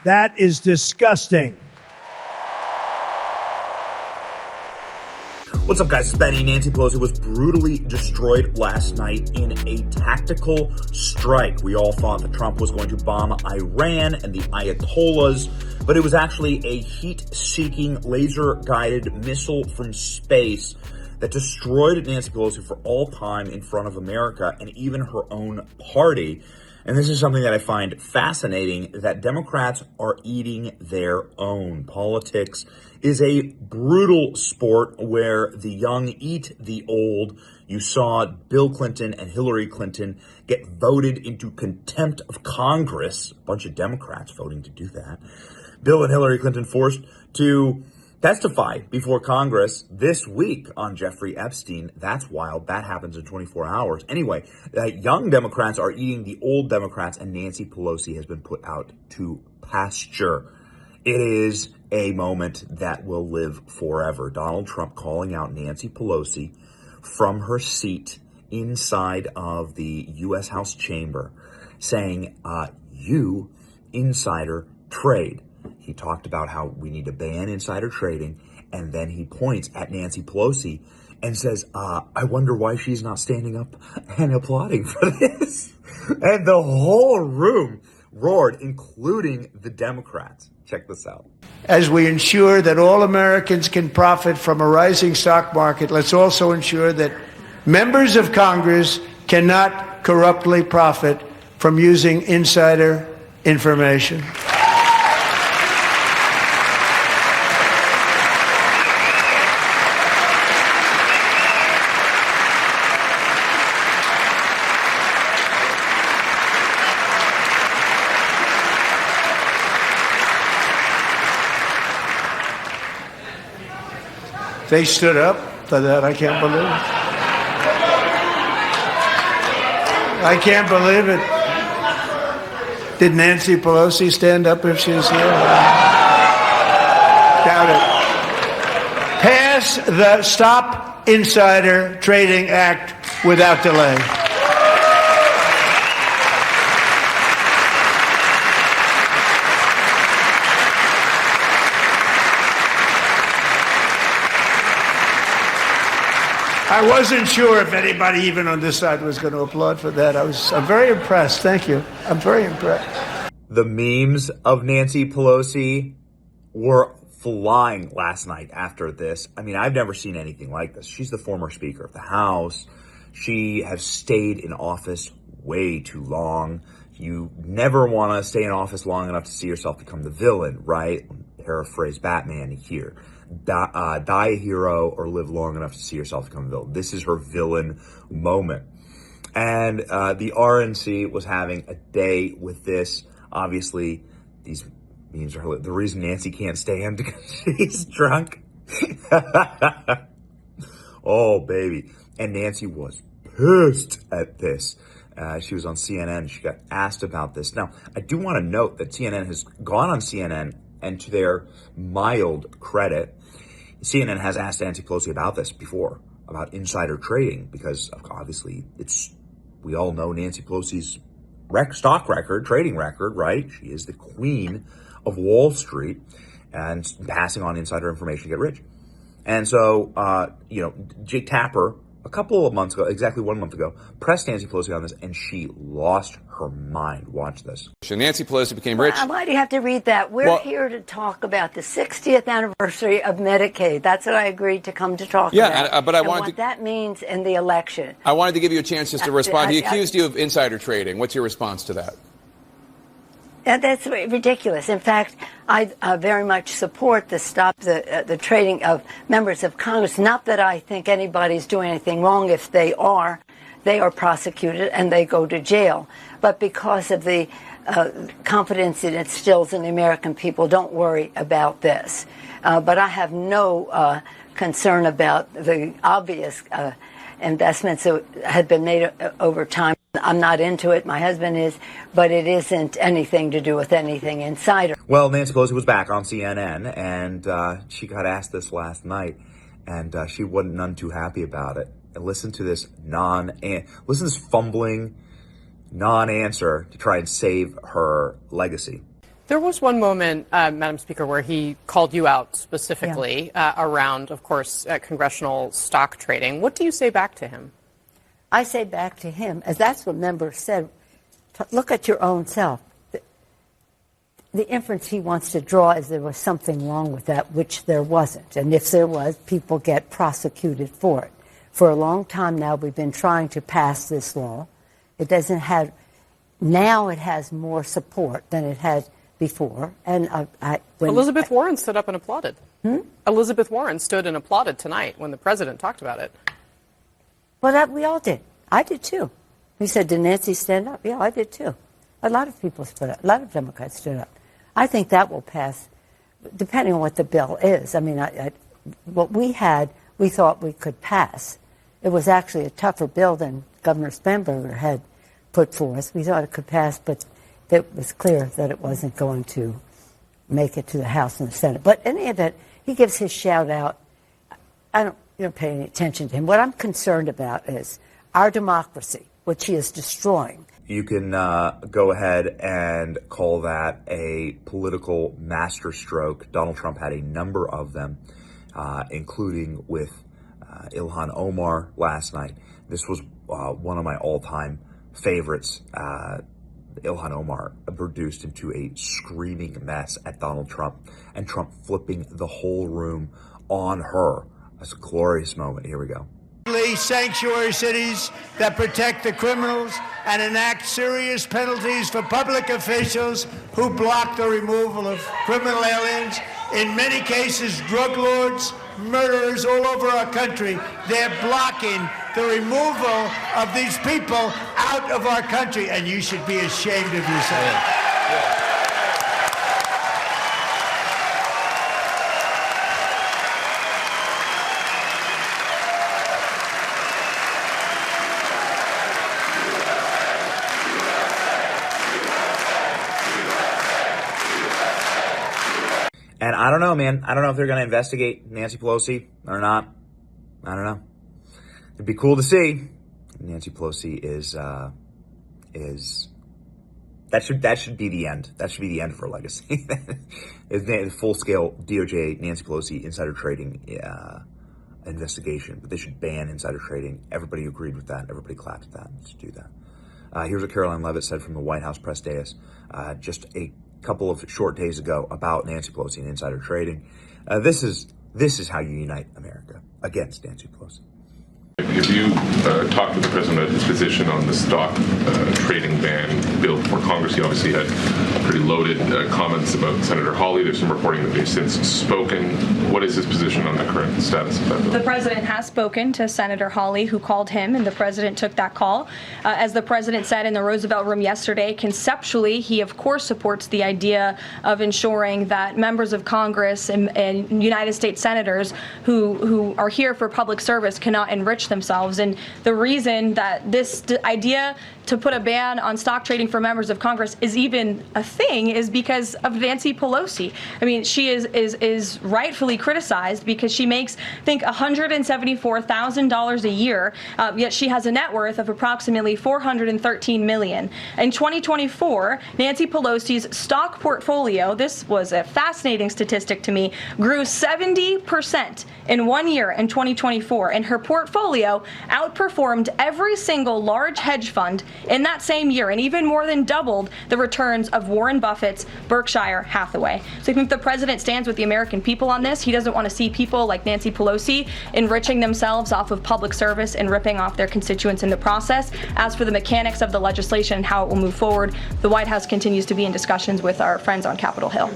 That is disgusting. What's up, guys? It's Benny. Nancy Pelosi was brutally destroyed last night in a tactical strike. We all thought that Trump was going to bomb Iran and the Ayatollahs, but it was actually a heat-seeking, laser-guided missile from space that destroyed Nancy Pelosi for all time in front of America and even her own party. And this is something that I find fascinating, that Democrats are eating their own. Politics is a brutal sport where the young eat the old. You saw Bill Clinton and Hillary Clinton get voted into contempt of Congress, a bunch of Democrats voting to do that. Bill and Hillary Clinton forced to testify before Congress this week on Jeffrey Epstein. That's wild. That happens in 24 hours. Anyway, young Democrats are eating the old Democrats, and Nancy Pelosi has been put out to pasture. It is a moment that will live forever. Donald Trump calling out Nancy Pelosi from her seat inside of the U.S. House chamber, saying, you insider trade. He talked about how we need to ban insider trading, and then he points at Nancy Pelosi and says, I wonder why she's not standing up and applauding for this. And the whole room roared, including the Democrats. Check this out. As we ensure that all Americans can profit from a rising stock market, let's also ensure that members of Congress cannot corruptly profit from using insider information. They stood up for that. I can't believe it. I can't believe it. Did Nancy Pelosi stand up if she was here? Doubt it. Pass the Stop Insider Trading Act without delay. I wasn't sure if anybody even on this side was going to applaud for that. I'm very impressed. Thank you. I'm very impressed. The memes of Nancy Pelosi were flying last night after this. I mean, I've never seen anything like this. She's the former Speaker of the House. She has stayed in office way too long. You never want to stay in office long enough to see yourself become the villain, right? Paraphrase Batman here. Die a hero or live long enough to see yourself become a villain. This is her villain moment. And the RNC was having a day with this. Obviously, these memes are the reason Nancy can't stand because she's drunk. Oh, baby. And Nancy was pissed at this. She was on CNN. She got asked about this. Now, I do want to note that CNN has gone on CNN, and to their mild credit, CNN has asked Nancy Pelosi about this before, about insider trading, because obviously we all know Nancy Pelosi's stock record, trading record, right? She is the queen of Wall Street and passing on insider information to get rich. And so, Jake Tapper, a couple of months ago, exactly 1 month ago, pressed Nancy Pelosi on this, and she lost her mind. Watch this. Nancy Pelosi became rich. Why do you have to read that? We're here to talk about the 60th anniversary of Medicaid. That's what I agreed to come to talk about. Yeah, but I wanted what that means in the election. I wanted to give you a chance just to respond. He accused you of insider trading. What's your response to that? That's ridiculous. In fact, I very much support the trading of members of Congress. Not that I think anybody's doing anything wrong. If they are prosecuted and they go to jail. But because of the confidence it instills in the American people, don't worry about this. But I have no concern about the obvious investments that had been made over time. I'm not into it. My husband is, but it isn't anything to do with anything insider. Well, Nancy Pelosi was back on CNN, and she got asked this last night, and she wasn't none too happy about it. And listen to this fumbling non-answer to try and save her legacy. There was one moment, Madam Speaker, where he called you out specifically around, of course, congressional stock trading. What do you say back to him? I say back to him, as that's what members said, look at your own self. The inference he wants to draw is there was something wrong with that, which there wasn't. And if there was, people get prosecuted for it. For a long time now, we've been trying to pass this law. It doesn't have, now it has more support than it had before. And Elizabeth Warren stood up and applauded. Elizabeth Warren stood and applauded tonight when the president talked about it. Well, we all did. I did too. He said, did Nancy stand up? Yeah, I did too. A lot of people stood up. A lot of Democrats stood up. I think that will pass, depending on what the bill is. I mean, what we had, we thought we could pass. It was actually a tougher bill than Governor Spanberger had put forth. We thought it could pass, but it was clear that it wasn't going to make it to the House and the Senate. But in any event, he gives his shout out. I don't pay any attention to him. What I'm concerned about is our democracy, which he is destroying. You can go ahead and call that a political masterstroke. Donald Trump had a number of them, including with Ilhan Omar last night. This was one of my all-time favorites. Ilhan Omar produced into a screaming mess at Donald Trump, and Trump flipping the whole room on her. That's a glorious moment. Here we go. Sanctuary cities that protect the criminals and enact serious penalties for public officials who block the removal of criminal aliens. In many cases, drug lords, murderers all over our country, they're blocking the removal of these people out of our country, and you should be ashamed of yourself. And I don't know, man. I don't know if they're going to investigate Nancy Pelosi or not. I don't know. It'd be cool to see. Nancy Pelosi is that should be the end. That should be the end of her legacy. It's full-scale DOJ Nancy Pelosi insider trading investigation. But they should ban insider trading. Everybody agreed with that. Everybody clapped at that. Let's do that. Here's what Caroline Leavitt said from the White House press dais just a couple of short days ago about Nancy Pelosi and insider trading. This is how you unite America against Nancy Pelosi. Have you talked with the president about his position on the stock trading ban bill before Congress? He obviously had pretty loaded comments about Senator Hawley. There's some reporting that they've since spoken. What is his position on the current status of that bill? The president has spoken to Senator Hawley, who called him, and the president took that call. As the president said in the Roosevelt Room yesterday, conceptually, he of course supports the idea of ensuring that members of Congress and United States senators who are here for public service cannot enrich themselves. And the reason that this idea to put a ban on stock trading for members of Congress is even a thing is because of Nancy Pelosi. I mean, she is rightfully criticized because she makes, I think, $174,000 a year, yet she has a net worth of approximately $413 million. In 2024, Nancy Pelosi's stock portfolio, this was a fascinating statistic to me, grew 70% in 1 year in 2024, and her portfolio outperformed every single large hedge fund in that same year, and even more than doubled the returns of Warren Buffett's Berkshire Hathaway. So I think the president stands with the American people on this. He doesn't want to see people like Nancy Pelosi enriching themselves off of public service and ripping off their constituents in the process. As for the mechanics of the legislation and how it will move forward, the White House continues to be in discussions with our friends on Capitol Hill.